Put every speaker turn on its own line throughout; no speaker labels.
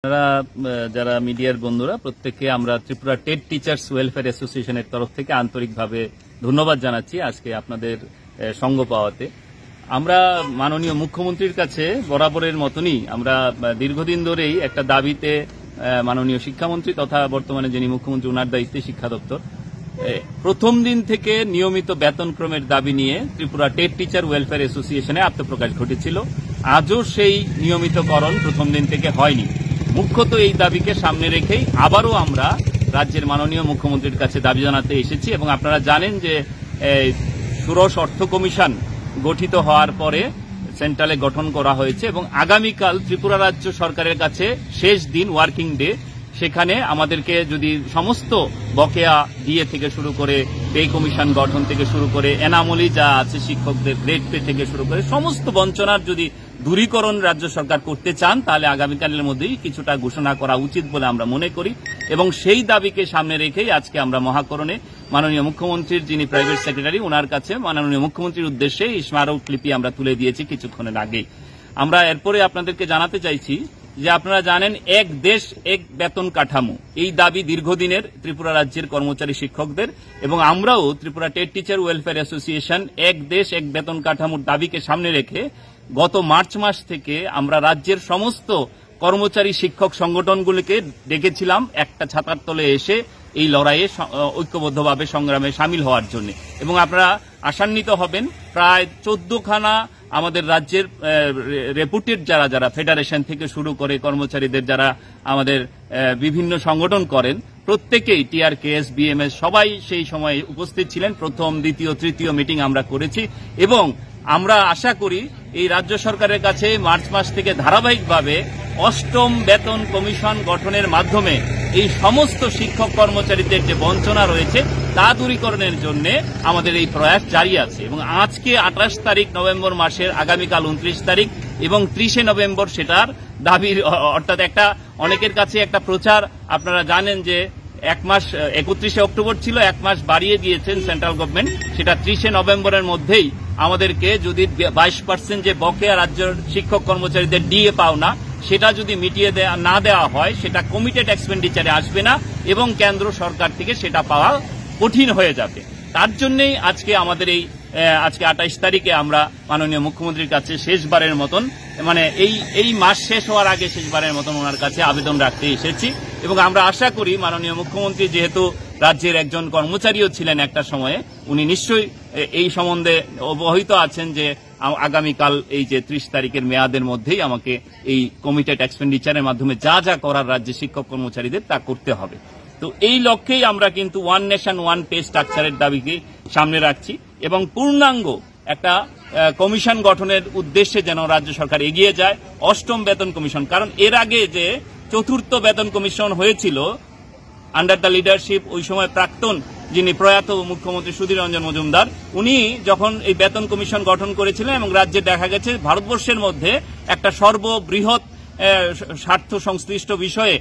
আপনারা যারা মিডিয়ার বন্ধুরা প্রত্যেককে আমরা ত্রিপুরা টেট টিচার্স ওয়েলফেয়ার অ্যাসোসিয়েশনের তরফ থেকে আন্তরিকভাবে ধন্যবাদ জানাচ্ছি আজকে আপনাদের সঙ্গ পাওয়াতে। আমরা মাননীয় মুখ্যমন্ত্রীর কাছে বরাবরের মতনই আমরা দীর্ঘদিন ধরেই একটা দাবিতে মাননীয় শিক্ষামন্ত্রী তথা বর্তমানে যিনি মুখ্যমন্ত্রী ওনার দায়িত্বে শিক্ষা দপ্তর প্রথম দিন থেকে নিয়মিত বেতনক্রমের দাবি নিয়ে ত্রিপুরা টেট টিচার ওয়েলফেয়ার অ্যাসোসিয়েশনে আত্মপ্রকাশ ঘটেছিল। আজও সেই নিয়মিতকরণ প্রথম দিন থেকে হয়নি। মুখ্যত এই দাবিকে সামনে রেখেই আবারও আমরা রাজ্যের মাননীয় মুখ্যমন্ত্রীর কাছে দাবি জানাতে এসেছি এবং আপনারা জানেন যে ষোড়শ অর্থ কমিশন গঠিত হওয়ার পরে সেন্ট্রালে গঠন করা হয়েছে এবং আগামীকাল ত্রিপুরা রাজ্য সরকারের কাছে শেষ দিন ওয়ার্কিং ডে। সেখানে আমাদেরকে যদি সমস্ত বকেয়া ডিএ থেকে শুরু করে পে কমিশন গঠন থেকে শুরু করে এনামলি যা আছে শিক্ষকদের গ্রেড পে থেকে শুরু করে সমস্ত বঞ্চনার যদি দূরীকরণ রাজ্য সরকার করতে চান তাহলে আগামীকালের মধ্যেই কিছুটা ঘোষণা করা উচিত বলে আমরা মনে করি এবং সেই দাবিকে সামনে রেখেই আজকে আমরা মহাকরণে মাননীয় মুখ্যমন্ত্রীর যিনি প্রাইভেট সেক্রেটারি ওনার কাছে মাননীয় মুখ্যমন্ত্রীর উদ্দেশ্যে এই স্মারকলিপি আমরা তুলে দিয়েছি কিছুক্ষণের আগেই। আমরা এরপরে আপনাদেরকে জানাতে চাইছি যে আপনারা জানেন এক দেশ এক বেতন কাঠামো এই দাবি দীর্ঘদিনের ত্রিপুরা রাজ্যের কর্মচারী শিক্ষকদের এবং আমরাও Tripura TET teacher welfare association এক দেশ এক বেতন কাঠামোর দাবিকে সামনে রেখে গত মার্চ মাস থেকে আমরা রাজ্যের সমস্ত কর্মচারী শিক্ষক সংগঠনগুলিকে ডেকেছিলাম একটা ছাতার তলে এসে এই লড়াইয়ে ঐক্যবদ্ধভাবে সংগ্রামে সামিল হওয়ার জন্য এবং আপনারা আশান্বিত হবেন প্রায় 14খানা আমাদের রাজ্যের রেপুটেড যারা ফেডারেশন থেকে শুরু করে কর্মচারীদের যারা আমাদের বিভিন্ন সংগঠন করেন প্রত্যেকেই টিআরকেএস বিএমএস সবাই সেই সময় উপস্থিত ছিলেন। প্রথম দ্বিতীয় তৃতীয় মিটিং আমরা করেছি এবং আমরা আশা করি এই রাজ্য সরকারের কাছে মার্চ মাস থেকে ধারাবাহিকভাবে অষ্টম বেতন কমিশন গঠনের মাধ্যমে এই সমস্ত শিক্ষক কর্মচারীদের যে বঞ্চনা রয়েছে তা দূরীকরণের জন্য আমাদের এই প্রয়াস জারি আছে এবং আজকে 28 তারিখ নভেম্বর মাসের আগামীকাল 29 তারিখ এবং 30 নভেম্বর সেটার দাবির অর্থাৎ একটা অনেকের কাছে একটা প্রচার আপনারা জানেন যে এক মাস 31 অক্টোবর ছিল, এক মাস বাড়িয়ে দিয়েছেন সেন্ট্রাল গভর্নমেন্ট, সেটা 30 নভেম্বরের মধ্যেই আমাদেরকে যদি 22% যে বকেয়া রাজ্যের শিক্ষক কর্মচারীদের ডিএ পাওনা সেটা যদি মিটিয়ে না দেওয়া হয় সেটা কমিটেড এক্সপেন্ডিচারে আসবে না এবং কেন্দ্র সরকার থেকে সেটা পাওয়া কঠিন হয়ে যাবে। তার জন্যই আজকে আমাদের আজকে 28 তারিখে আমরা মাননীয় মুখ্যমন্ত্রীর কাছে শেষবারের মতন মানে এই মাস শেষ হওয়ার আগে শেষবারের মতন ওনার কাছে আবেদন রাখতে এসেছি এবং আমরা আশা করি মাননীয় মুখ্যমন্ত্রী যেহেতু রাজ্যের একজন কর্মচারীও ছিলেন একটা সময়ে উনি নিশ্চয়ই এই সম্বন্ধে অবহিত আছেন যে আগামীকাল এই যে 30 তারিখের মেয়াদের মধ্যেই আমাকে এই কমিটেড এক্সপেন্ডিচারের মাধ্যমে যা যা করার রাজ্যের শিক্ষক কর্মচারীদের তা করতে হবে। তো এই লক্ষ্যেই আমরা কিন্তু ওয়ান নেশন ওয়ান পে স্ট্রাকচারের দাবিকে সামনে রাখছি এবং পূর্ণাঙ্গ একটা কমিশন গঠনের উদ্দেশ্যে যেন রাজ্য সরকার এগিয়ে যায় অষ্টম বেতন কমিশন। কারণ এর আগে যে চতুর্থ বেতন কমিশন হয়েছিল আন্ডার দ্য লিডারশিপ ওই সময় প্রাক্তন যিনি প্রয়াত মুখ্যমন্ত্রী সুধীর রঞ্জন মজুমদার উনি যখন এই বেতন কমিশন গঠন করেছিলেন এবং রাজ্যে দেখা গেছে ভারতবর্ষের মধ্যে একটা সর্ববৃহৎ স্বার্থ সংশ্লিষ্ট বিষয়ে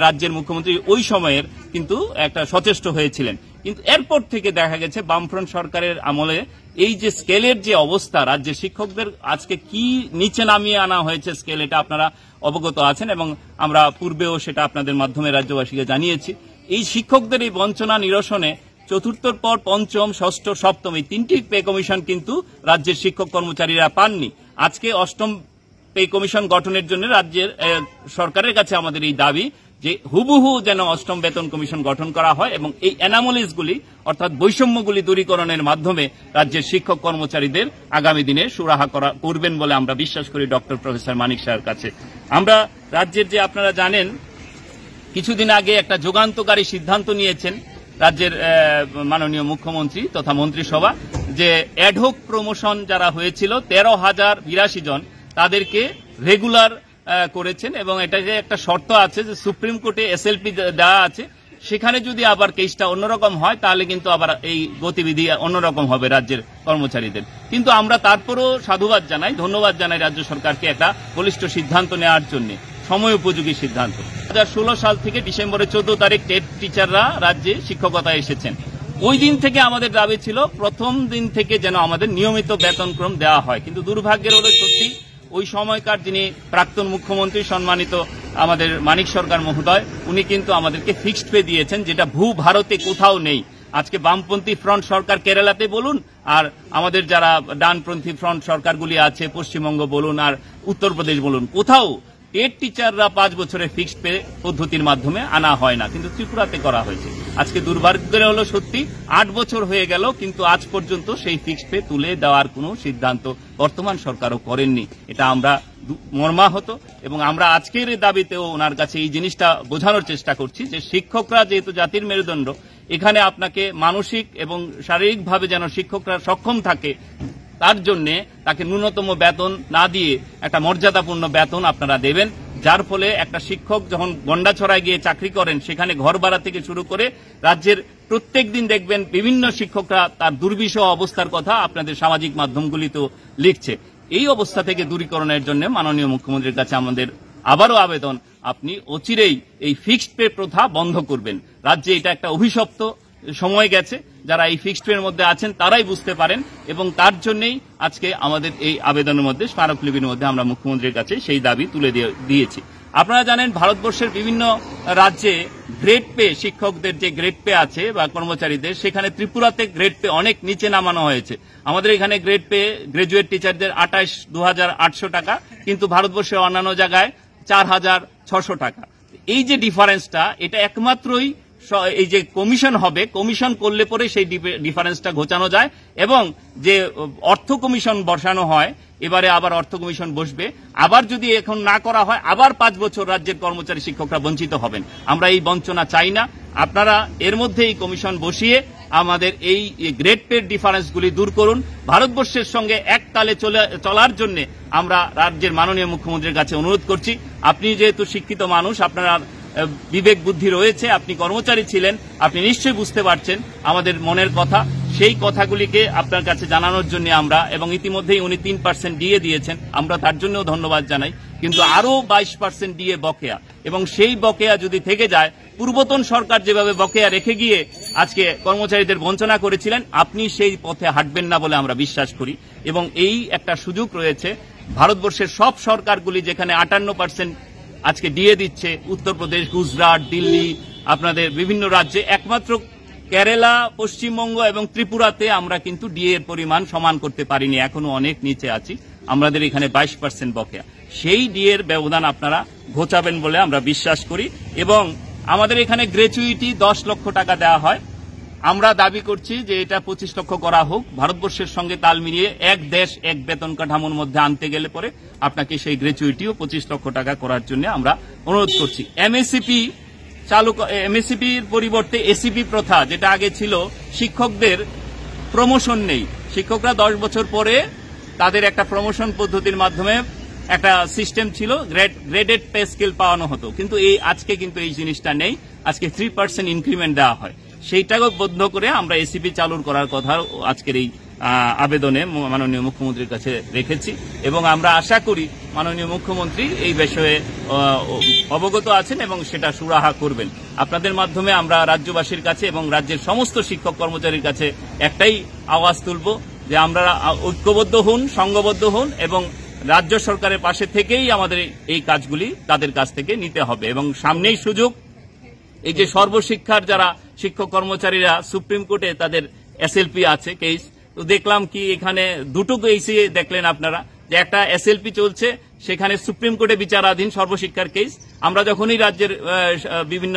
রাজ্যের মুখ্যমন্ত্রী ওই সময়ের কিন্তু একটা সচেষ্ট হয়েছিলেন। কিন্তু এরপর থেকে দেখা গেছে বামফ্রন্ট সরকারের আমলে এই যে স্কেলের যে অবস্থা রাজ্যের শিক্ষকদের আজকে কি নিচে নামিয়ে আনা হয়েছে স্কেল এটা আপনারা অবগত আছেন এবং আমরা পূর্বেও সেটা আপনাদের মাধ্যমে রাজ্যবাসীকে জানিয়েছি। এই শিক্ষকদের এই বঞ্চনা নিরসনে চতুর্থর পর পঞ্চম ষষ্ঠ সপ্তম এই 3টি পে কমিশন কিন্তু রাজ্যের শিক্ষক কর্মচারীরা পাননি। আজকে অষ্টম পে কমিশন গঠনের জন্য রাজ্যের সরকারের কাছে আমাদের এই দাবি যে হুবহু যেন অষ্টম বেতন কমিশন গঠন করা হয় এবং এই অ্যানামলিসগুলি অর্থাৎ বৈষম্যগুলি দূরীকরণের মাধ্যমে রাজ্যের শিক্ষক কর্মচারীদের আগামী দিনে সুরাহা করবেন বলে আমরা বিশ্বাস করি ডক্টর প্রফেসর মানিক সাহের কাছে। আমরা রাজ্যের যে আপনারা জানেন কিছুদিন আগে একটা যুগান্তকারী সিদ্ধান্ত নিয়েছেন রাজ্যের মাননীয় মুখ্যমন্ত্রী তথা মন্ত্রিসভা যে অ্যাডহক প্রমোশন যারা হয়েছিল 13,082 জন তাদেরকে রেগুলার করেছেন এবং এটাতে একটা শর্ত আছে যে সুপ্রিম কোর্টে এসএলপি দেওয়া আছে সেখানে যদি আবার কেসটা অন্যরকম হয় তাহলে কিন্তু আবার এই গতিবিধি অন্যরকম হবে রাজ্যের কর্মচারীদের। কিন্তু আমরা তারপরও সাধুবাদ জানাই ধন্যবাদ জানাই রাজ্য সরকারকে একটা বলিষ্ঠ সিদ্ধান্ত নেওয়ার জন্য সময় উপযোগী সিদ্ধান্ত। 2016 সাল থেকে ডিসেম্বরের 14 তারিখ টেট টিচাররা রাজ্যে শিক্ষকতা এসেছেন। ওই দিন থেকে আমাদের দাবি ছিল প্রথম দিন থেকে যেন আমাদের নিয়মিত বেতনক্রম দেওয়া হয়, কিন্তু দুর্ভাগ্যের হলো সত্যি ওই সময়কার যিনি প্রাক্তন মুখ্যমন্ত্রী সম্মানিত আমাদের মানিক সরকার মহোদয় উনি কিন্তু আমাদেরকে ফিক্সড পে দিয়েছেন, যেটা ভারতে কোথাও নেই। আজকে বামপন্থী ফ্রন্ট সরকার কেরালাতে বলুন, আর আমাদের যারা ডানপন্থী ফ্রন্ট সরকারগুলি আছে পশ্চিমবঙ্গ বলুন আর উত্তরপ্রদেশ বলুন, কোথাও টেট টিচাররা 5 বছরের ফিক্সড পে পদ্ধতির মাধ্যমে আনা হয় না, কিন্তু ত্রিপুরাতে করা হয়েছে। আজকে দুর্ভাগ্যের হলো সত্যি 8 বছর হয়ে গেল, কিন্তু আজ পর্যন্ত সেই ফিক্সড পে তুলে দেওয়ার কোনো সিদ্ধান্ত বর্তমান সরকারও করেননি। এটা আমরা মর্মাহত, এবং আমরা আজকের দাবিতেও ওনার কাছে এই জিনিসটা বোঝানোর চেষ্টা করছি যে শিক্ষকরা যেহেতু জাতির মেরুদণ্ড, এখানে আপনাকে মানসিক এবং শারীরিকভাবে যেন শিক্ষকরা সক্ষম থাকে, তার জন্য তাকে ন্যূনতম বেতন না দিয়ে একটা মর্যাদাপূর্ণ বেতন আপনারা দেবেন, যার ফলে একটা শিক্ষক যখন গন্ডাছড়ায় গিয়ে চাকরি করেন সেখানে ঘর ভাড়া থেকে শুরু করে রাজ্যের প্রত্যেক দিন দেখবেন বিভিন্ন শিক্ষকরা তার দুর্বিষহ অবস্থার কথা আপনাদের সামাজিক মাধ্যমগুলিতেও লিখছে। এই অবস্থা থেকে দূরীকরণের জন্য মাননীয় মুখ্যমন্ত্রীর কাছে আমাদের আবারও আবেদন, আপনি অচিরেই এই ফিক্সড পে প্রথা বন্ধ করবেন। রাজ্যে এটা একটা অভিশপ্ত সময় গেছে, যারা এই ফিক্সড পের মধ্যে আছেন তারাই বুঝতে পারেন, এবং তার জন্যই আজকে আমাদের এই আবেদনের মধ্যে স্মারকলিপির মধ্যে আমরা মুখ্যমন্ত্রীর কাছে সেই দাবি তুলে দিয়েছি। আপনারা জানেন ভারতবর্ষের বিভিন্ন রাজ্যে গ্রেড পে, শিক্ষকদের যে গ্রেড পে আছে বা কর্মচারীদের, সেখানে ত্রিপুরাতে গ্রেড পে অনেক নিচে নামানো হয়েছে। আমাদের এখানে গ্রেড পে গ্রাজুয়েট টিচারদের 28,800 টাকা, কিন্তু ভারতবর্ষের অন্যান্য জায়গায় 4,600 টাকা। এই যে ডিফারেন্সটা, এটা একমাত্রই এই যে কমিশন হবে, কমিশন করলে পরে সেই ডিফারেন্সটা ঘোচানো যায়, এবং যে অর্থ কমিশন বসানো হয়, এবারে আবার অর্থ কমিশন বসবে, আবার যদি এখন না করা হয় আবার 5 বছর রাজ্যের কর্মচারী শিক্ষকরা বঞ্চিত হবেন। আমরা এই বঞ্চনা চাই না। আপনারা এর মধ্যে এই কমিশন বসিয়ে আমাদের এই গ্রেড পে ডিফারেন্সগুলি দূর করুন। ভারতবর্ষের সঙ্গে এক তালে চলার জন্য আমরা রাজ্যের মাননীয় মুখ্যমন্ত্রীর কাছে অনুরোধ করছি, আপনি যেহেতু শিক্ষিত মানুষ, আপনারা বিবেক বুদ্ধি রয়েছে, আপনি কর্মচারী ছিলেন, আপনি নিশ্চয়ই বুঝতে পারছেন আমাদের মনের কথা। সেই কথাগুলিকে আপনার কাছে জানানোর জন্য আমরা, এবং ইতিমধ্যেই উনি 3% ডিএ দিয়েছেন, আমরা তার জন্যও ধন্যবাদ জানাই, কিন্তু আরও 22% ডিএ বকেয়া, এবং সেই বকেয়া যদি থেকে যায়, পূর্বতন সরকার যেভাবে বকেয়া রেখে গিয়ে আজকে কর্মচারীদের বঞ্চনা করেছিলেন, আপনি সেই পথে হাঁটবেন না বলে আমরা বিশ্বাস করি। এবং এই একটা সুযোগ রয়েছে, ভারতবর্ষের সব সরকারগুলি যেখানে 58% আজকে ডিএ দিচ্ছে, উত্তরপ্রদেশ, গুজরাট, দিল্লি, আপনাদের বিভিন্ন রাজ্যে, একমাত্র কেরালা, পশ্চিমবঙ্গ এবং ত্রিপুরাতে আমরা কিন্তু ডিএ এর পরিমাণ সমান করতে পারিনি, এখনো অনেক নিচে আছি। আমাদের এখানে 22% বকেয়া, সেই ডিএ এর ব্যবধান আপনারা ঘোচাবেন বলে আমরা বিশ্বাস করি। এবং আমাদের এখানে গ্র্যাচুইটি 10 লক্ষ টাকা দেওয়া হয়, আমরা দাবি করছি যে এটা 25 লক্ষ করা হোক। ভারতবর্ষের সঙ্গে তাল মিলিয়ে এক দেশ এক বেতন কাঠামোর মধ্যে আনতে গেলে পরে আপনাকে সেই গ্র্যাচুইটিও 25 লক্ষ টাকা করার জন্য আমরা অনুরোধ করছি। এমএসসিপির পরিবর্তে এসিপি প্রথা, যেটা আগে ছিল, শিক্ষকদের প্রমোশন নেই, শিক্ষকরা 10 বছর পরে তাদের একটা প্রমোশন পদ্ধতির মাধ্যমে একটা সিস্টেম ছিল, গ্রেডেড পে স্কেল পাওয়ানো হতো, কিন্তু আজকে কিন্তু এই জিনিসটা নেই। আজকে 3% ইনক্রিমেন্ট দেওয়া হয়, সেইটাকেও বন্ধ করে আমরা এসিপি চালু করার কথা আজকের এই আবেদনে মাননীয় মুখ্যমন্ত্রীর কাছে রেখেছি, এবং আমরা আশা করি মাননীয় মুখ্যমন্ত্রী এই বিষয়ে অবগত আছেন এবং সেটা সুরাহা করবেন। আপনাদের মাধ্যমে আমরা রাজ্যবাসীর কাছে এবং রাজ্যের সমস্ত শিক্ষক কর্মচারীর কাছে একটাই আওয়াজ তুলব যে আমরা ঐক্যবদ্ধ হন, সংঘবদ্ধ হন, এবং রাজ্য সরকারের পাশে থেকেই আমাদের এই কাজগুলি তাদের কাছ থেকে নিতে হবে। এবং সামনেই সুযোগ, এই যে সর্বশিক্ষার যারা শিক্ষক কর্মচারীরা সুপ্রিম কোর্টে তাদের এসএলপি আছে কেস, তো দেখলাম কি এখানে দুটো কেসই দেখলেন আপনারা, যে একটা এসএলপি চলছে, সেখানে সুপ্রিম কোর্টে বিচারাধীন সর্বশিক্ষার কেস। আমরা যখনই রাজ্যের বিভিন্ন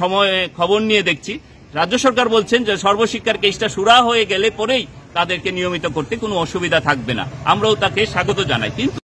সময়ে খবর নিয়ে দেখছি, রাজ্য সরকার বলছেন যে সর্বশিক্ষার কেসটা সুরাহা হয়ে গেলে পরেই তাদেরকে নিয়মিত করতে কোনো অসুবিধা থাকবে না, আমরাও তাকে স্বাগত জানাই। কিন্তু